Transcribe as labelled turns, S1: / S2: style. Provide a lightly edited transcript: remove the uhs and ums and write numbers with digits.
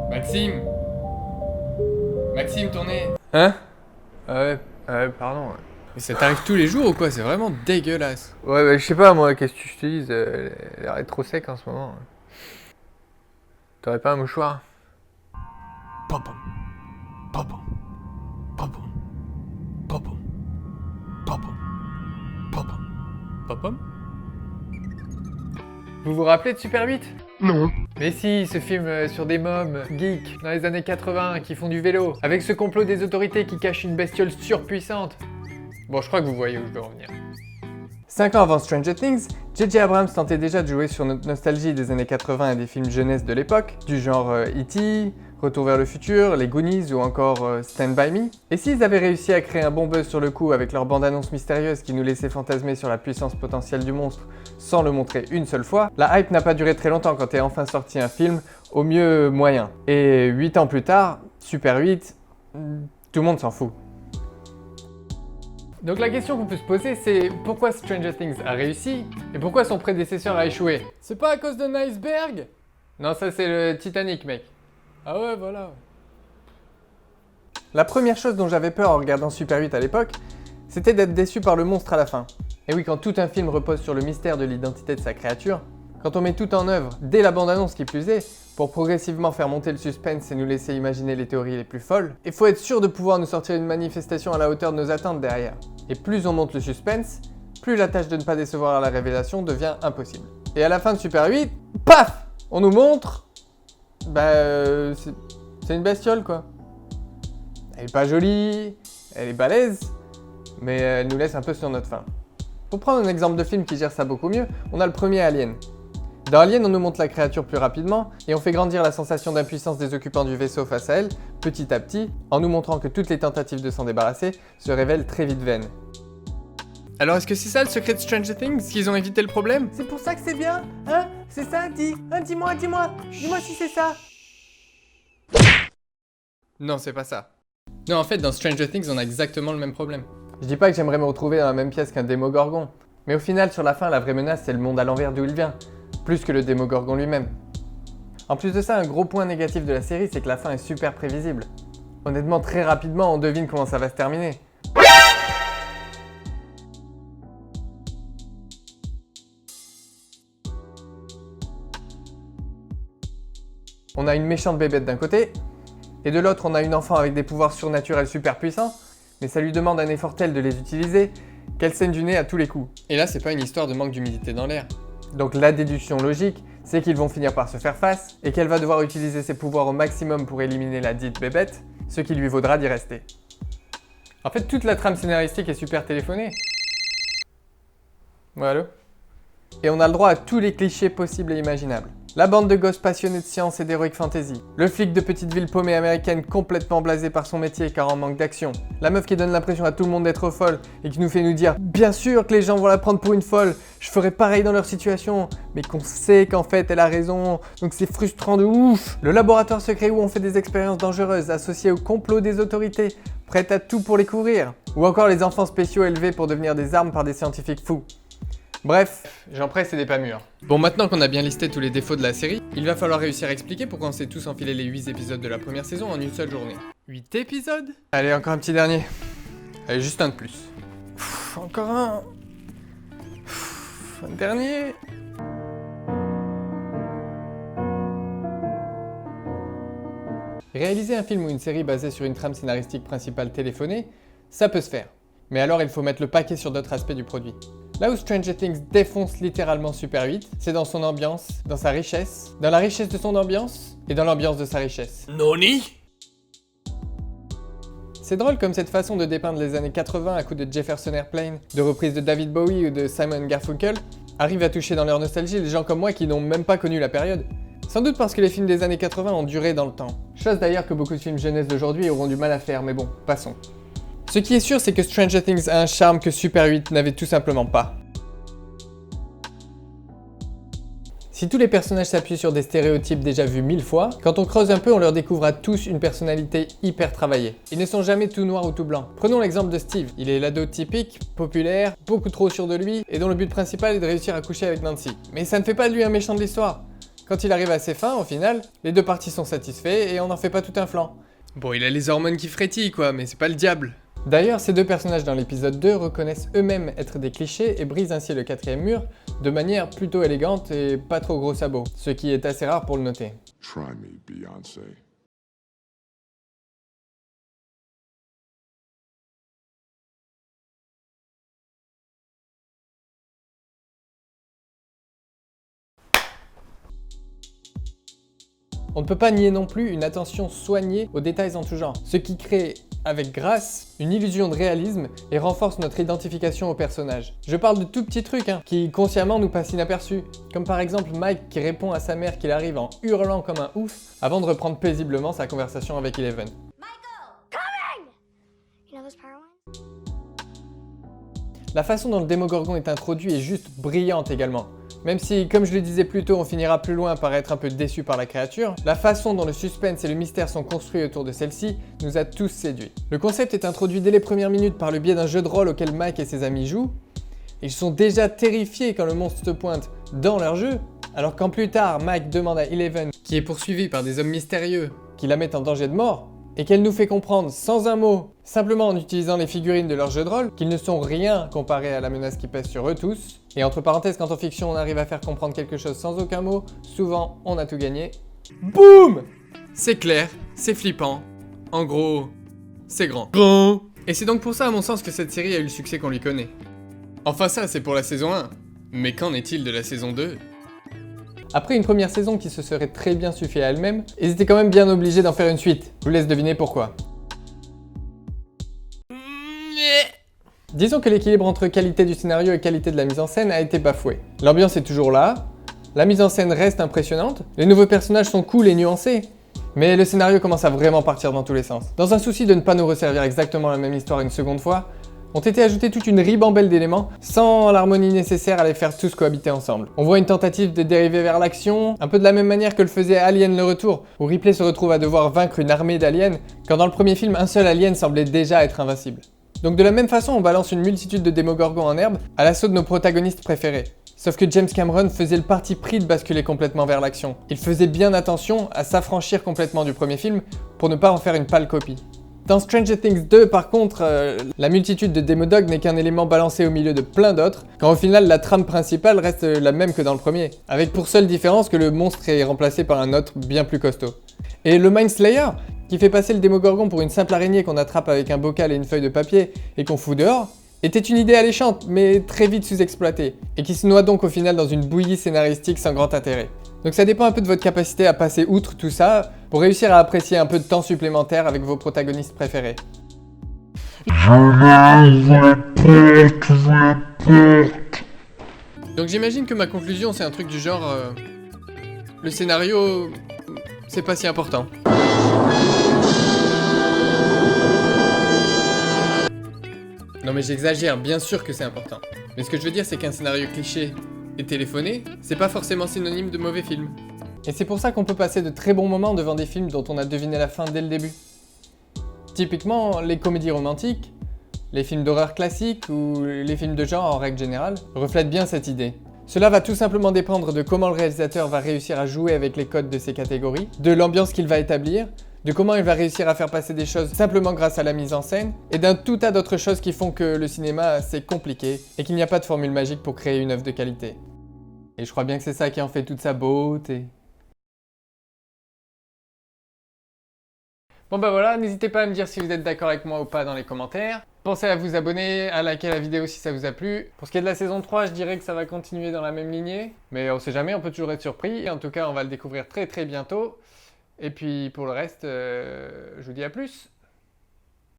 S1: Maxime Maxime, ton nez.
S2: Hein? Pardon.
S1: Mais ça t'arrive tous les jours ou quoi? C'est vraiment dégueulasse.
S2: Ouais, bah, je sais pas, moi, qu'est-ce que je te dise, elle a l'air trop sec en ce moment. T'aurais pas un mouchoir?
S1: Papa. Papa. Papa. Papa. Papa. Papa. Papa.
S2: Vous vous rappelez de Super 8?
S3: Non.
S2: Mais si, ce film sur des mômes geeks dans les années 80 qui font du vélo, avec ce complot des autorités qui cache une bestiole surpuissante. Bon, je crois que vous voyez où je veux en venir. 5 ans avant Stranger Things, J.J. Abrams tentait déjà de jouer sur notre nostalgie des années 80 et des films jeunesse de l'époque, du genre E.T., Retour vers le futur, les Goonies ou encore Stand By Me. Et s'ils avaient réussi à créer un bon buzz sur le coup avec leur bande-annonce mystérieuse qui nous laissait fantasmer sur la puissance potentielle du monstre sans le montrer une seule fois, la hype n'a pas duré très longtemps quand est enfin sorti un film, au mieux moyen. Et 8 ans plus tard, Super 8, tout le monde s'en fout. Donc la question qu'on peut se poser, c'est pourquoi Stranger Things a réussi et pourquoi son prédécesseur a échoué? C'est pas à cause d'un iceberg? Non, ça c'est le Titanic, mec. Ah ouais, voilà. La première chose dont j'avais peur en regardant Super 8 à l'époque, c'était d'être déçu par le monstre à la fin. Et oui, quand tout un film repose sur le mystère de l'identité de sa créature, quand on met tout en œuvre, dès la bande-annonce qui plus est, pour progressivement faire monter le suspense et nous laisser imaginer les théories les plus folles, il faut être sûr de pouvoir nous sortir une manifestation à la hauteur de nos attentes derrière. Et plus on monte le suspense, plus la tâche de ne pas décevoir à la révélation devient impossible. Et à la fin de Super 8, paf! On nous montre... c'est une bestiole quoi. Elle est pas jolie, elle est balèze, mais elle nous laisse un peu sur notre faim. Pour prendre un exemple de film qui gère ça beaucoup mieux, on a le premier Alien. Dans Alien, on nous montre la créature plus rapidement et on fait grandir la sensation d'impuissance des occupants du vaisseau face à elle, petit à petit, en nous montrant que toutes les tentatives de s'en débarrasser se révèlent très vite vaines.
S1: Alors est-ce que c'est ça le secret de Stranger Things? Qu'ils ont évité le problème?
S2: C'est pour ça que c'est bien, hein? C'est ça, dis-moi, dis-moi si c'est ça.
S1: Non, c'est pas ça. Non, en fait, dans Stranger Things, on a exactement le même problème.
S2: Je dis pas que j'aimerais me retrouver dans la même pièce qu'un Démogorgon, mais au final, sur la fin, la vraie menace, c'est le monde à l'envers d'où il vient, plus que le Démogorgon lui-même. En plus de ça, un gros point négatif de la série, c'est que la fin est super prévisible. Honnêtement, très rapidement, on devine comment ça va se terminer. On a une méchante bébête d'un côté, et de l'autre, on a une enfant avec des pouvoirs surnaturels super puissants, mais ça lui demande un effort tel de les utiliser qu'elle saigne du nez à tous les coups.
S1: Et là, c'est pas une histoire de manque d'humidité dans l'air.
S2: Donc la déduction logique, c'est qu'ils vont finir par se faire face, et qu'elle va devoir utiliser ses pouvoirs au maximum pour éliminer la dite bébête, ce qui lui vaudra d'y rester. En fait, toute la trame scénaristique est super téléphonée. Voilà. Et on a le droit à tous les clichés possibles et imaginables. La bande de gosses passionnés de science et d'heroic fantasy. Le flic de petite ville paumée américaine complètement blasé par son métier car en manque d'action. La meuf qui donne l'impression à tout le monde d'être folle et qui nous fait nous dire « Bien sûr que les gens vont la prendre pour une folle, je ferais pareil dans leur situation », mais qu'on sait qu'en fait elle a raison, donc c'est frustrant de ouf. Le laboratoire secret où on fait des expériences dangereuses associées au complot des autorités, prêtes à tout pour les couvrir. Ou encore les enfants spéciaux élevés pour devenir des armes par des scientifiques fous. Bref, j'en presse et des pas mûrs.
S1: Bon, maintenant qu'on a bien listé tous les défauts de la série, il va falloir réussir à expliquer pourquoi on s'est tous enfilé les 8 épisodes de la première saison en une seule journée. 8 épisodes?
S2: Allez, encore un petit dernier. Allez, juste un de plus. Encore un. Un dernier. Réaliser un film ou une série basée sur une trame scénaristique principale téléphonée, ça peut se faire. Mais alors il faut mettre le paquet sur d'autres aspects du produit. Là où Stranger Things défonce littéralement Super 8, c'est dans son ambiance, dans sa richesse, dans la richesse de son ambiance et dans l'ambiance de sa richesse.
S1: Noni?
S2: C'est drôle comme cette façon de dépeindre les années 80 à coups de Jefferson Airplane, de reprises de David Bowie ou de Simon Garfunkel, arrive à toucher dans leur nostalgie les gens comme moi qui n'ont même pas connu la période. Sans doute parce que les films des années 80 ont duré dans le temps. Chose d'ailleurs que beaucoup de films jeunesse d'aujourd'hui auront du mal à faire, mais bon, passons. Ce qui est sûr, c'est que Stranger Things a un charme que Super 8 n'avait tout simplement pas. Si tous les personnages s'appuient sur des stéréotypes déjà vus 1000 fois, quand on creuse un peu, on leur découvre à tous une personnalité hyper travaillée. Ils ne sont jamais tout noirs ou tout blancs. Prenons l'exemple de Steve. Il est l'ado typique, populaire, beaucoup trop sûr de lui, et dont le but principal est de réussir à coucher avec Nancy. Mais ça ne fait pas de lui un méchant de l'histoire. Quand il arrive à ses fins, au final, les deux parties sont satisfaits et on n'en fait pas tout un flanc.
S1: Bon, il a les hormones qui frétillent quoi, mais c'est pas le diable.
S2: D'ailleurs, ces deux personnages dans l'épisode 2 reconnaissent eux-mêmes être des clichés et brisent ainsi le quatrième mur de manière plutôt élégante et pas trop gros sabots, ce qui est assez rare pour le noter.
S3: Try me, Beyoncé.
S2: On ne peut pas nier non plus une attention soignée aux détails en tout genre, ce qui crée, avec grâce, une illusion de réalisme et renforce notre identification au personnage. Je parle de tout petits trucs qui consciemment nous passent inaperçus, comme par exemple Mike qui répond à sa mère qu'il arrive en hurlant comme un ouf avant de reprendre paisiblement sa conversation avec Eleven. La façon dont le Démogorgon est introduit est juste brillante également. Même si, comme je le disais plus tôt, on finira plus loin par être un peu déçu par la créature, la façon dont le suspense et le mystère sont construits autour de celle-ci nous a tous séduits. Le concept est introduit dès les premières minutes par le biais d'un jeu de rôle auquel Mike et ses amis jouent. Ils sont déjà terrifiés quand le monstre se pointe dans leur jeu, alors quand plus tard Mike demande à Eleven,
S1: Qui est poursuivi par des hommes mystérieux.
S2: qui la mettent en danger de mort, et qu'elle nous fait comprendre sans un mot, simplement en utilisant les figurines de leur jeu de rôle, qu'ils ne sont rien comparé à la menace qui pèse sur eux tous. Et entre parenthèses, quand en fiction on arrive à faire comprendre quelque chose sans aucun mot, souvent on a tout gagné. BOUM!
S1: C'est clair, c'est flippant. En gros, c'est grand. Grand. Et c'est donc pour ça à mon sens que cette série a eu le succès qu'on lui connaît. Enfin ça c'est pour la saison 1. Mais qu'en est-il de la saison 2 ?
S2: Après une première saison qui se serait très bien suffi à elle-même, ils étaient quand même bien obligés d'en faire une suite. Je vous laisse deviner pourquoi. Disons que l'équilibre entre qualité du scénario et qualité de la mise en scène a été bafoué. L'ambiance est toujours là, la mise en scène reste impressionnante, les nouveaux personnages sont cool et nuancés, mais le scénario commence à vraiment partir dans tous les sens. Dans un souci de ne pas nous resservir exactement la même histoire une seconde fois, ont été ajoutés toute une ribambelle d'éléments sans l'harmonie nécessaire à les faire tous cohabiter ensemble. On voit une tentative de dériver vers l'action, un peu de la même manière que le faisait Alien le Retour, où Ripley se retrouve à devoir vaincre une armée d'aliens, quand dans le premier film un seul alien semblait déjà être invincible. Donc de la même façon, on balance une multitude de démogorgons en herbe à l'assaut de nos protagonistes préférés. Sauf que James Cameron faisait le parti pris de basculer complètement vers l'action. Il faisait bien attention à s'affranchir complètement du premier film pour ne pas en faire une pâle copie. Dans Stranger Things 2, par contre, la multitude de Demodogs n'est qu'un élément balancé au milieu de plein d'autres, quand au final la trame principale reste la même que dans le premier, avec pour seule différence que le monstre est remplacé par un autre bien plus costaud. Et le Mind Slayer, qui fait passer le Démogorgon pour une simple araignée qu'on attrape avec un bocal et une feuille de papier et qu'on fout dehors, était une idée alléchante, mais très vite sous-exploitée, et qui se noie donc au final dans une bouillie scénaristique sans grand intérêt. Donc ça dépend un peu de votre capacité à passer outre tout ça, pour réussir à apprécier un peu de temps supplémentaire avec vos protagonistes préférés.
S1: Donc j'imagine que ma conclusion c'est un truc du genre... le scénario... c'est pas si important. Non mais j'exagère, bien sûr que c'est important. Mais ce que je veux dire c'est qu'un scénario cliché et téléphoné, c'est pas forcément synonyme de mauvais film.
S2: Et c'est pour ça qu'on peut passer de très bons moments devant des films dont on a deviné la fin dès le début. Typiquement, les comédies romantiques, les films d'horreur classiques ou les films de genre en règle générale reflètent bien cette idée. Cela va tout simplement dépendre de comment le réalisateur va réussir à jouer avec les codes de ces catégories, de l'ambiance qu'il va établir, de comment il va réussir à faire passer des choses simplement grâce à la mise en scène, et d'un tout tas d'autres choses qui font que le cinéma c'est compliqué et qu'il n'y a pas de formule magique pour créer une œuvre de qualité. Et je crois bien que c'est ça qui en fait toute sa beauté. Bon bah voilà, n'hésitez pas à me dire si vous êtes d'accord avec moi ou pas dans les commentaires. Pensez à vous abonner, à liker la vidéo si ça vous a plu. Pour ce qui est de la saison 3, je dirais que ça va continuer dans la même lignée. Mais on sait jamais, on peut toujours être surpris. En tout cas, on va le découvrir très très bientôt. Et puis pour le reste, je vous dis à plus.